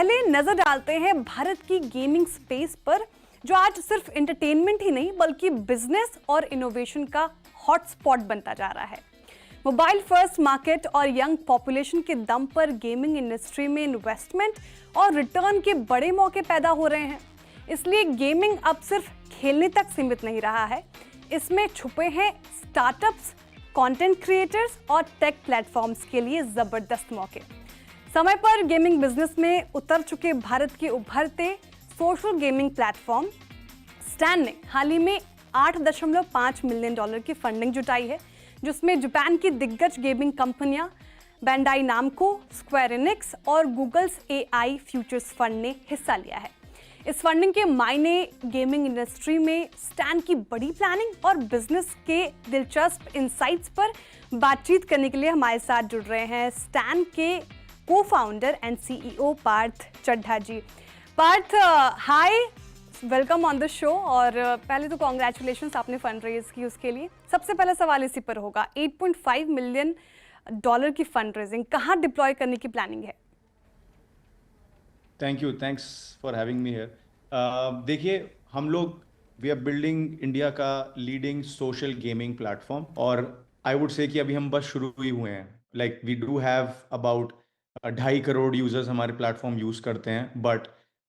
पहले नजर डालते हैं भारत की गेमिंग स्पेस पर, जो आज सिर्फ एंटरटेनमेंट ही नहीं बल्कि बिजनेस और इनोवेशन का हॉटस्पॉट बनता जा रहा है। मोबाइल फर्स्ट मार्केट और यंग पॉपुलेशन के दम पर गेमिंग इंडस्ट्री में इन्वेस्टमेंट और रिटर्न के बड़े मौके पैदा हो रहे हैं। इसलिए गेमिंग अब सिर्फ खेलने तक सीमित नहीं रहा है, इसमें छुपे हैं स्टार्टअप्स, कंटेंट क्रिएटर्स और टेक प्लेटफॉर्म्स के लिए जबरदस्त मौके। समय पर गेमिंग बिजनेस में उतर चुके भारत के उभरते सोशल गेमिंग प्लेटफॉर्म स्टैन ने हाल ही में $8.5 मिलियन की फंडिंग जुटाई है, जिसमें जापान की दिग्गज गेमिंग कंपनियां बैंडाई नामको, स्क्वायर एनिक्स और गूगल्स AI फ्यूचर्स फंड ने हिस्सा लिया है। इस फंडिंग के मायने गेमिंग इंडस्ट्री में स्टैन की बड़ी प्लानिंग और बिजनेस के दिलचस्प इनसाइट्स पर बातचीत करने के लिए हमारे साथ जुड़ रहे हैं स्टैन के cofounder and CEO Parth Chadha ji. Parth, hi, welcome on the show. और पहले तो कॉन्ग्रेचुलेशंस, आपने फंड रेज की, उसके लिए सबसे पहला सवाल इसी पर होगा। $8.5 मिलियन की फंड रेजिंग कहाँ डिप्लॉय करने की प्लानिंग है? Thank you, thanks for having me here. देखिए, हम लोग वी आर बिल्डिंग इंडिया का लीडिंग सोशल गेमिंग प्लेटफॉर्म, और आई वुड से कि अभी हम बस शुरू ही हुए हैं। Like we do have about 2.5 crore users हमारे प्लेटफॉर्म यूज़ करते हैं, but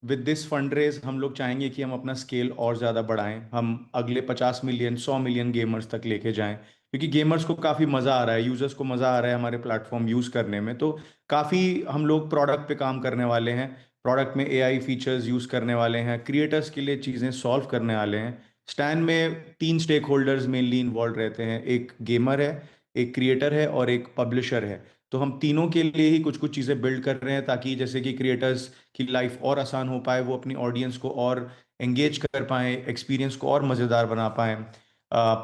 with this fund raise हम लोग चाहेंगे कि हम अपना स्केल और ज़्यादा बढ़ाएं, हम अगले 50 मिलियन 100 मिलियन गेमर्स तक लेके जाएं, क्योंकि गेमर्स को काफ़ी मज़ा आ रहा है, यूजर्स को मज़ा आ रहा है हमारे प्लेटफॉर्म यूज़ करने में। तो काफ़ी हम लोग प्रोडक्ट पे काम करने वाले हैं, प्रोडक्ट में AI फीचर्स यूज़ करने वाले हैं, क्रिएटर्स के लिए चीज़ें सॉल्व करने वाले हैं। स्टैन में 3 स्टेक होल्डर्स मेनली इन्वॉल्व रहते हैं, एक गेमर है, एक क्रिएटर है और एक पब्लिशर है। तो हम तीनों के लिए ही कुछ कुछ चीज़ें बिल्ड कर रहे हैं, ताकि जैसे कि क्रिएटर्स की लाइफ और आसान हो पाए, वो अपनी ऑडियंस को और एंगेज कर पाएँ, एक्सपीरियंस को और मज़ेदार बना पाएँ।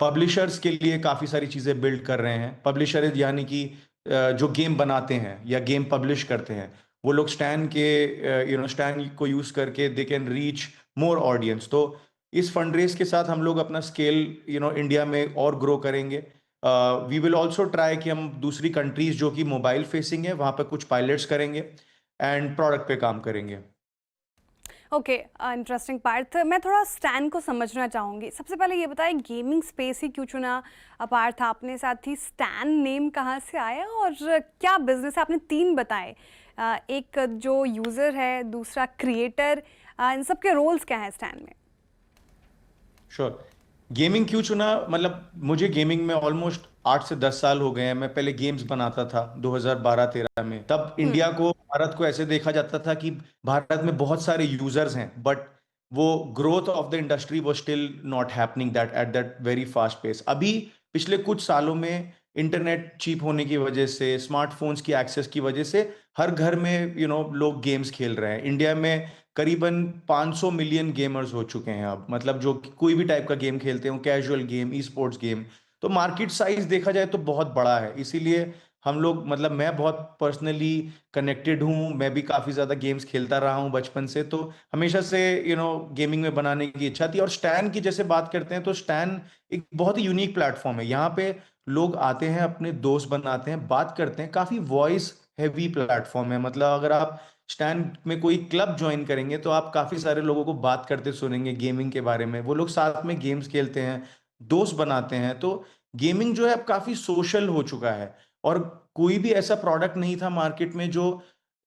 पब्लिशर्स के लिए काफ़ी सारी चीज़ें बिल्ड कर रहे हैं। पब्लिशर यानी कि जो गेम बनाते हैं या गेम पब्लिश करते हैं, वो लोग स्टैन के स्टैन को यूज़ करके they can reach more audience. तो इस फंड रेज के साथ हम लोग अपना स्केल इंडिया में और ग्रो करेंगे। वी विल ऑल्सो ट्राई कि हम दूसरी कंट्रीज जो कि मोबाइल फेसिंग है वहाँ पे कुछ पायलट्स करेंगे एंड प्रोडक्ट पे काम करेंगे। Okay, interesting Parth. मैं थोड़ा स्टैन को समझना चाहूँगी। सबसे पहले ये बताएं, गेमिंग स्पेस ही क्यों चुना पार्थ आपने? साथ ही स्टैन नेम कहाँ से आया और क्या बिजनेस है? आपने 3 बताए, एक जो यूज़र है, दूसरा क्रिएटर, इन सब के रोल्स क्या हैं स्टैन में? श्योर। गेमिंग क्यों चुना, मतलब मुझे गेमिंग में ऑलमोस्ट 8 से 10 साल हो गए हैं। मैं पहले गेम्स बनाता था 2012-13 में। तब इंडिया को, भारत को ऐसे देखा जाता था कि भारत में बहुत सारे यूजर्स हैं, बट वो ग्रोथ ऑफ द इंडस्ट्री वो still not happening that at that very fast pace. अभी पिछले कुछ सालों में इंटरनेट चीप होने की वजह से, स्मार्टफोन्स की एक्सेस की वजह से हर घर में लोग गेम्स खेल रहे हैं। इंडिया में करीबन 500 मिलियन गेमर्स हो चुके हैं अब, मतलब जो कोई भी टाइप का गेम खेलते हो, casual game, e sports game. तो मार्केट साइज देखा जाए तो बहुत बड़ा है, इसीलिए हम लोग, मतलब मैं बहुत पर्सनली कनेक्टेड हूँ, मैं भी काफ़ी ज़्यादा गेम्स खेलता रहा हूँ बचपन से, तो हमेशा से गेमिंग में बनाने की इच्छा थी। और स्टैन की जैसे बात करते हैं, तो स्टैन एक बहुत ही यूनिक प्लेटफॉर्म है। यहाँ पे लोग आते हैं, अपने दोस्त बनाते हैं, बात करते हैं, काफ़ी वॉइस हैवी प्लेटफॉर्म है। मतलब अगर आप स्टैन में कोई क्लब ज्वाइन करेंगे तो आप काफी सारे लोगों को बात करते सुनेंगे गेमिंग के बारे में। वो लोग साथ में गेम्स खेलते हैं, दोस्त बनाते हैं। तो गेमिंग जो है अब काफी सोशल हो चुका है, और कोई भी ऐसा प्रोडक्ट नहीं था मार्केट में जो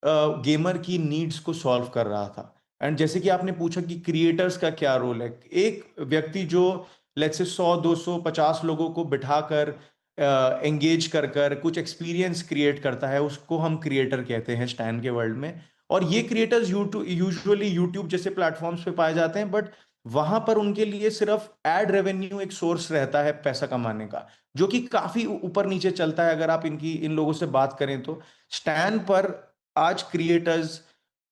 गेमर की नीड्स को सॉल्व कर रहा था। एंड जैसे कि आपने पूछा कि क्रिएटर्स का क्या रोल है, एक व्यक्ति जो लेट्स से 100 200 50 लोगों को बिठाकर एंगेज कर कर कुछ एक्सपीरियंस क्रिएट करता है, उसको हम क्रिएटर कहते हैं स्टैन के वर्ल्ड में। और ये क्रिएटर्स यूजुअली यूट्यूब जैसे प्लेटफॉर्म्स पे पाए जाते हैं, बट वहां पर उनके लिए सिर्फ एड रेवेन्यू एक सोर्स रहता है पैसा कमाने का, जो कि काफी ऊपर नीचे चलता है। अगर आप इन लोगों से बात करें तो स्टैन पर आज क्रिएटर्स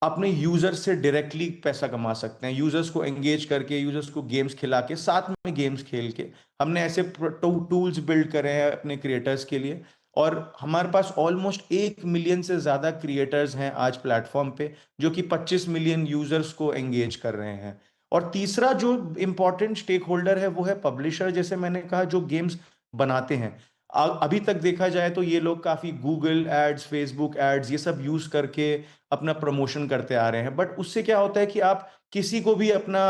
अपने यूजर से डायरेक्टली पैसा कमा सकते हैं, यूजर्स को एंगेज करके, यूजर्स को गेम्स खिला के, साथ में गेम्स खेल के। हमने ऐसे टूल्स बिल्ड करे हैं अपने क्रिएटर्स के लिए, और हमारे पास ऑलमोस्ट 1 मिलियन से ज्यादा क्रिएटर्स हैं आज प्लेटफॉर्म पे, जो कि 25 मिलियन यूजर्स को एंगेज कर रहे हैं। और तीसरा जो इंपॉर्टेंट स्टेक होल्डर है वो है पब्लिशर, जैसे मैंने कहा, जो गेम्स बनाते हैं। अभी तक देखा जाए तो ये लोग काफी गूगल एड्स, फेसबुक एड्स ये सब यूज करके अपना प्रमोशन करते आ रहे हैं, बट उससे क्या होता है कि आप किसी को भी अपना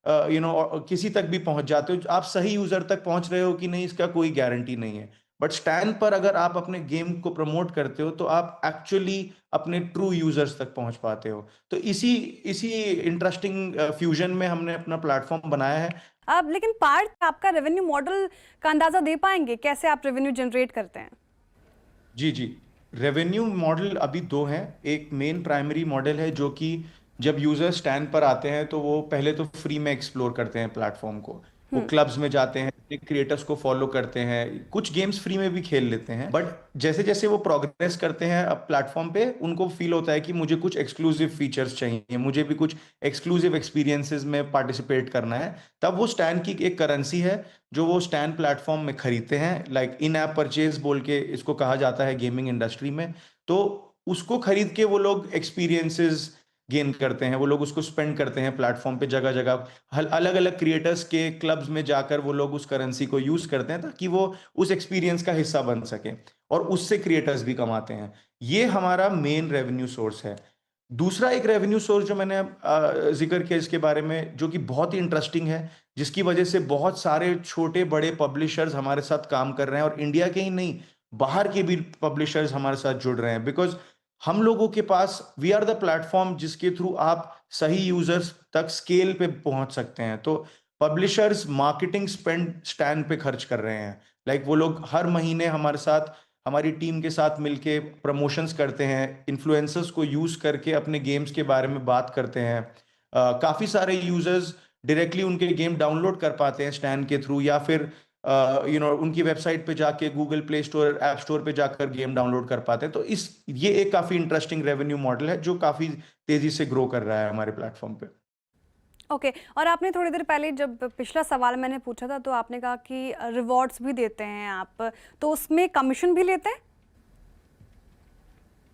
किसी तक भी पहुंच जाते हो, आप सही यूजर तक पहुंच रहे हो कि नहीं इसका कोई गारंटी नहीं है। बट स्टैंड पर अगर आप अपने गेम को प्रमोट करते हो तो आप एक्चुअली अपने ट्रू यूजर्स तक पहुंच पाते हो। तो इसी इसी इंटरेस्टिंग फ्यूजन में हमने अपना प्लेटफॉर्म बनाया है। अब लेकिन पार्थ, आपका रेवेन्यू मॉडल का अंदाजा दे पाएंगे, कैसे आप रेवेन्यू जनरेट करते हैं? जी जी, रेवेन्यू मॉडल अभी दो हैं। एक मेन प्राइमरी मॉडल है जो कि जब यूजर स्टैंड पर आते हैं तो वो पहले तो फ्री में एक्सप्लोर करते हैं प्लेटफॉर्म को, वो क्लब्स में जाते हैं, क्रिएटर्स को फॉलो करते हैं, कुछ गेम्स फ्री में भी खेल लेते हैं। बट जैसे जैसे वो प्रोग्रेस करते हैं अब प्लेटफॉर्म पे, उनको फील होता है कि मुझे कुछ एक्सक्लूसिव फीचर्स चाहिए, मुझे भी कुछ एक्सक्लूसिव एक्सपीरियंसेस में पार्टिसिपेट करना है। तब वो स्टैंड की एक करेंसी है जो वो स्टैंड प्लेटफॉर्म में खरीदते हैं, लाइक इन ऐप परचेज बोल के इसको कहा जाता है गेमिंग इंडस्ट्री में। तो उसको खरीद के वो लोग एक्सपीरियंसेस गेन करते हैं, वो लोग उसको स्पेंड करते हैं प्लेटफॉर्म पे, जगह जगह अलग अलग क्रिएटर्स के क्लब्स में जाकर वो लोग उस करेंसी को यूज करते हैं ताकि वो उस एक्सपीरियंस का हिस्सा बन सके, और उससे क्रिएटर्स भी कमाते हैं। ये हमारा मेन रेवेन्यू सोर्स है। दूसरा एक रेवेन्यू सोर्स जो मैंने जिक्र किया इसके बारे में, जो कि बहुत ही इंटरेस्टिंग है, जिसकी वजह से बहुत सारे छोटे बड़े पब्लिशर्स हमारे साथ काम कर रहे हैं, और इंडिया के ही नहीं बाहर के भी पब्लिशर्स हमारे साथ जुड़ रहे हैं। बिकॉज हम लोगों के पास, वी आर द प्लेटफॉर्म जिसके थ्रू आप सही यूजर्स तक स्केल पे पहुंच सकते हैं। तो पब्लिशर्स मार्केटिंग स्पेंड स्टैंड पे खर्च कर रहे हैं, लाइक वो लोग हर महीने हमारे साथ, हमारी टीम के साथ मिलके प्रमोशंस करते हैं, इन्फ्लुएंसर्स को यूज करके अपने गेम्स के बारे में बात करते हैं। काफी सारे यूजर्स डायरेक्टली उनके गेम डाउनलोड कर पाते हैं स्टैंड के थ्रू, या फिर उनकी वेबसाइट पे जाके Google play store, app store पे जाकर गेम डाउनलोड कर पाते हैं। तो ये एक काफी इंटरेस्टिंग रेवेन्यू मॉडल है जो काफी तेजी से ग्रो कर रहा है हमारे प्लेटफॉर्म पे। ओके, और आपने थोड़ी देर पहले जब पिछला सवाल मैंने पूछा था तो आपने कहा कि रिवॉर्ड्स भी देते हैं आप, तो उसमें कमीशन भी लेते हैं?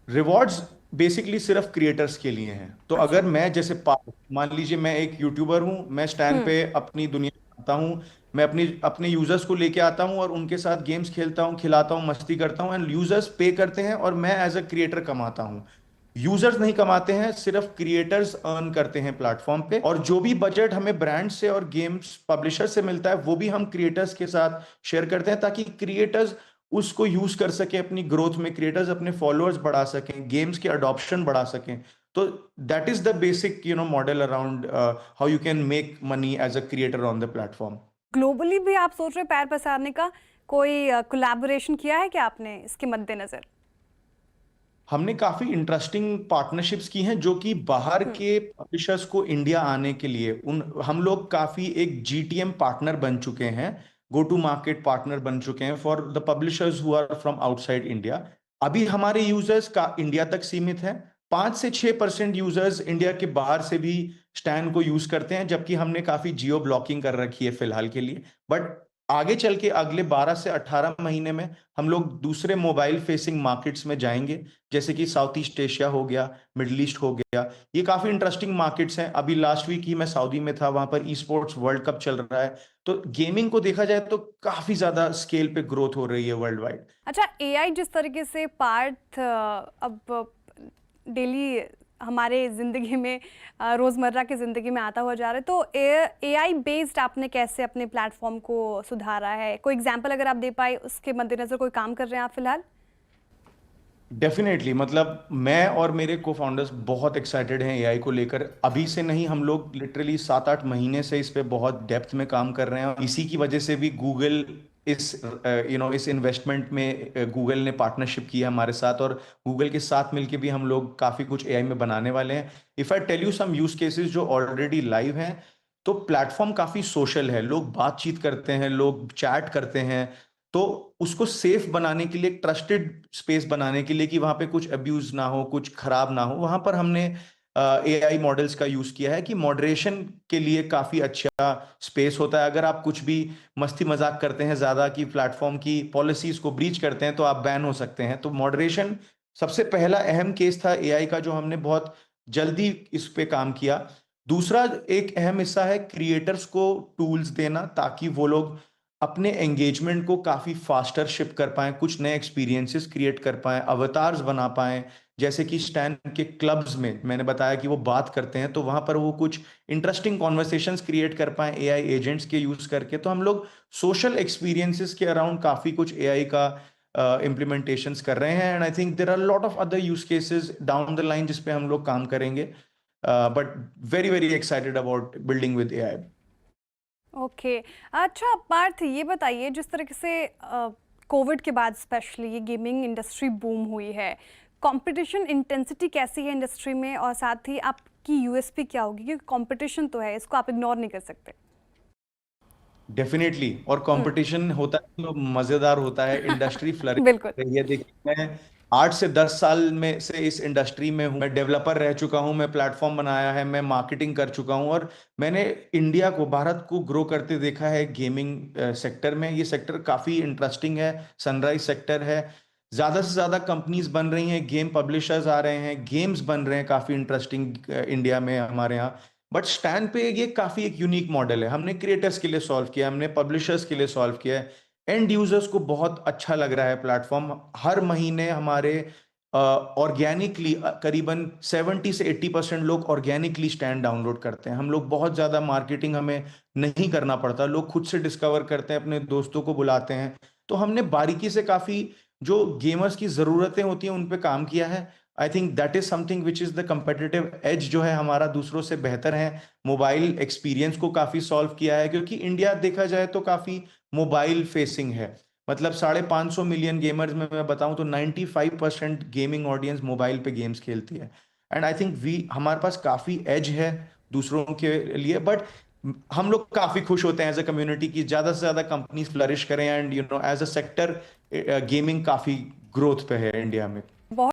रिवॉर्ड्स बेसिकली सिर्फ क्रिएटर्स के लिए हैं। तो अगर मैं जैसे मान लीजिए मैं एक यूट्यूबर हूं, मैं स्टैंड पे अपनी दुनिया आता हूं, मैं अपने यूजर्स को लेके आता हूं और उनके साथ गेम्स खेलता हूं, खिलाता हूं, मस्ती करता हूं, एंड यूजर्स पे करते हैं और मैं एज अ क्रिएटर कमाता हूं। यूजर्स नहीं कमाते हैं, सिर्फ क्रिएटर्स अर्न करते हैं प्लेटफॉर्म पे, और जो भी बजट हमें ब्रांड से और गेम्स पब्लिशर से मिलता है वो भी हम क्रिएटर्स के साथ शेयर करते हैं, ताकि क्रिएटर्स उसको यूज कर सके अपनी ग्रोथ में, क्रिएटर्स अपने फॉलोअर्स बढ़ा सकें, गेम्स के अडॉप्शन बढ़ा सकें। तो that is the basic model around how you can make money as a creator on the platform. Globally भी आप सोच रहे पैर पसारने का? कोई कोलैबोरेशन किया है क्या आपने इसके मद्देनजर? हमने काफी इंटरेस्टिंग पार्टनरशिप्स की हैं जो कि बाहर के पब्लिशर्स को इंडिया आने के लिए, उन हम लोग काफी एक जीटीएम पार्टनर बन चुके हैं, गो टू मार्केट पार्टनर बन चुके हैं for the publishers who are from outside India. अभी हमारे यूजर्स का इंडिया तक सीमित है, 5 से 6% यूजर्स इंडिया के बाहर से भी स्टैंड को यूज करते हैं, जबकि हमने काफी जियो ब्लॉकिंग कर रखी है फिलहाल के लिए। बट आगे चल के अगले 12 से 18 महीने में हम लोग दूसरे मोबाइल फेसिंग मार्केट्स में जाएंगे, जैसे कि साउथ ईस्ट एशिया हो गया, मिडिल ईस्ट हो गया। ये काफी इंटरेस्टिंग मार्केट्स हैं। अभी लास्ट वीक ही मैं सऊदी में था, वहां पर ई स्पोर्ट्स वर्ल्ड कप चल रहा है। तो गेमिंग को देखा जाए तो काफी ज्यादा स्केल पे ग्रोथ हो रही है वर्ल्ड वाइड। अच्छा, एआई जिस तरीके से पार्थ अब डेली हमारे ज़िंदगी में, रोज़मर्रा की ज़िंदगी में आता हुआ जा रहा है, तो एआई बेस्ड आपने कैसे अपने प्लेटफॉर्म को सुधारा है? कोई एग्जांपल अगर आप दे पाए, उसके मद्देनज़र कोई काम कर रहे हैं आप फिलहाल? डेफिनेटली, मतलब मैं और मेरे को फाउंडर्स बहुत एक्साइटेड हैं एआई को लेकर। अभी से नहीं, हम लोग लिटरली 7-8 महीने से इस पे बहुत डेप्थ में काम कर रहे हैं, और इसी की वजह से भी गूगल इस इन्वेस्टमेंट में गूगल ने पार्टनरशिप की है हमारे साथ, और गूगल के साथ मिलके भी हम लोग काफी कुछ एआई में बनाने वाले हैं। If I tell you some use cases जो ऑलरेडी लाइव हैं, तो प्लेटफॉर्म काफी सोशल है, लोग बातचीत करते हैं, लोग चैट करते हैं। तो उसको सेफ बनाने के लिए, ट्रस्टेड स्पेस बनाने के लिए कि वहां पे कुछ अब्यूज ना हो, कुछ खराब ना हो, वहां पर हमने एआई मॉडल्स का यूज किया है कि मॉडरेशन के लिए काफी अच्छा स्पेस होता है। अगर आप कुछ भी मस्ती मजाक करते हैं ज्यादा, कि प्लेटफॉर्म की पॉलिसीज को ब्रीच करते हैं, तो आप बैन हो सकते हैं। तो मॉडरेशन सबसे पहला अहम केस था एआई का, जो हमने बहुत जल्दी इस पे काम किया। दूसरा एक अहम हिस्सा है क्रिएटर्स को टूल्स देना, ताकि वो लोग अपने एंगेजमेंट को काफी फास्टर शिप कर पाएं, कुछ नए एक्सपीरियंसेस क्रिएट कर पाएं, अवतार्स बना पाएं। जैसे कि स्टैन के क्लब्स में मैंने बताया कि वो बात करते हैं, तो वहां पर वो कुछ इंटरेस्टिंग कॉन्वर्सेशंस क्रिएट कर पाएं एआई एजेंट्स के यूज करके। तो हम लोग सोशल एक्सपीरियंसेस के अराउंड काफी कुछ एआई का इम्प्लीमेंटेशंस कर रहे हैं, and I think there are lot of other use cases down the line जिस पे हम लोग काम करेंगे। But very very excited about building with AI. Okay. अच्छा पार्थ, ये बताइए, जिस तरह से कोविड के बाद स्पेशली ये गेमिंग इंडस्ट्री बूम हुई है, कंपटीशन इंटेंसिटी कैसी है इंडस्ट्री में, और साथ ही आपकी यूएसपी क्या होगी? क्योंकि कंपटीशन तो है, इसको आप इग्नोर नहीं कर सकते। डेफिनेटली, और कंपटीशन होता है तो मजेदार होता है, इंडस्ट्री फ्लरिश बिल्कुल। कर रही है। देखिए, मैं 8 से 10 साल में से इस इंडस्ट्री में हूँ, मैं डेवलपर रह चुका हूँ, मैं प्लेटफॉर्म बनाया है, मैं मार्केटिंग कर चुका हूँ, और मैंने इंडिया को, भारत को ग्रो करते देखा है गेमिंग सेक्टर में। ये सेक्टर काफी इंटरेस्टिंग है, सनराइज सेक्टर है। ज्यादा से ज्यादा कंपनीज बन रही हैं, गेम पब्लिशर्स आ रहे हैं, गेम्स बन रहे हैं काफी इंटरेस्टिंग इंडिया में हमारे यहाँ। बट स्टैंड पे ये काफी एक यूनिक मॉडल है। हमने क्रिएटर्स के लिए सॉल्व किया, हमने पब्लिशर्स के लिए सॉल्व किया है, एंड यूजर्स को बहुत अच्छा लग रहा है प्लेटफॉर्म। हर महीने हमारे ऑर्गेनिकली करीबन 70 से 80% लोग ऑर्गेनिकली स्टैंड डाउनलोड करते हैं। हम लोग बहुत ज्यादा मार्केटिंग हमें नहीं करना पड़ता, लोग खुद से डिस्कवर करते हैं, अपने दोस्तों को बुलाते हैं। तो हमने बारीकी से काफी जो गेमर्स की जरूरतें होती हैं उन पे काम किया है। I think that is something which is the competitive edge जो है हमारा दूसरों से बेहतर है। मोबाइल एक्सपीरियंस को काफी सॉल्व किया है, क्योंकि इंडिया देखा जाए तो काफी मोबाइल फेसिंग है। मतलब 550 मिलियन गेमर्स में मैं बताऊं तो 95% गेमिंग ऑडियंस मोबाइल पे गेम्स खेलती है। एंड आई थिंक वी हमारे पास काफी एज है दूसरों के लिए। बट हम लोग काफी खुश होते हैं एज अ कम्युनिटी की ज्यादा से ज्यादा कंपनीज फ्लरिश करें, and as a sector gaming काफी ग्रोथ पे है इंडिया में। बहुत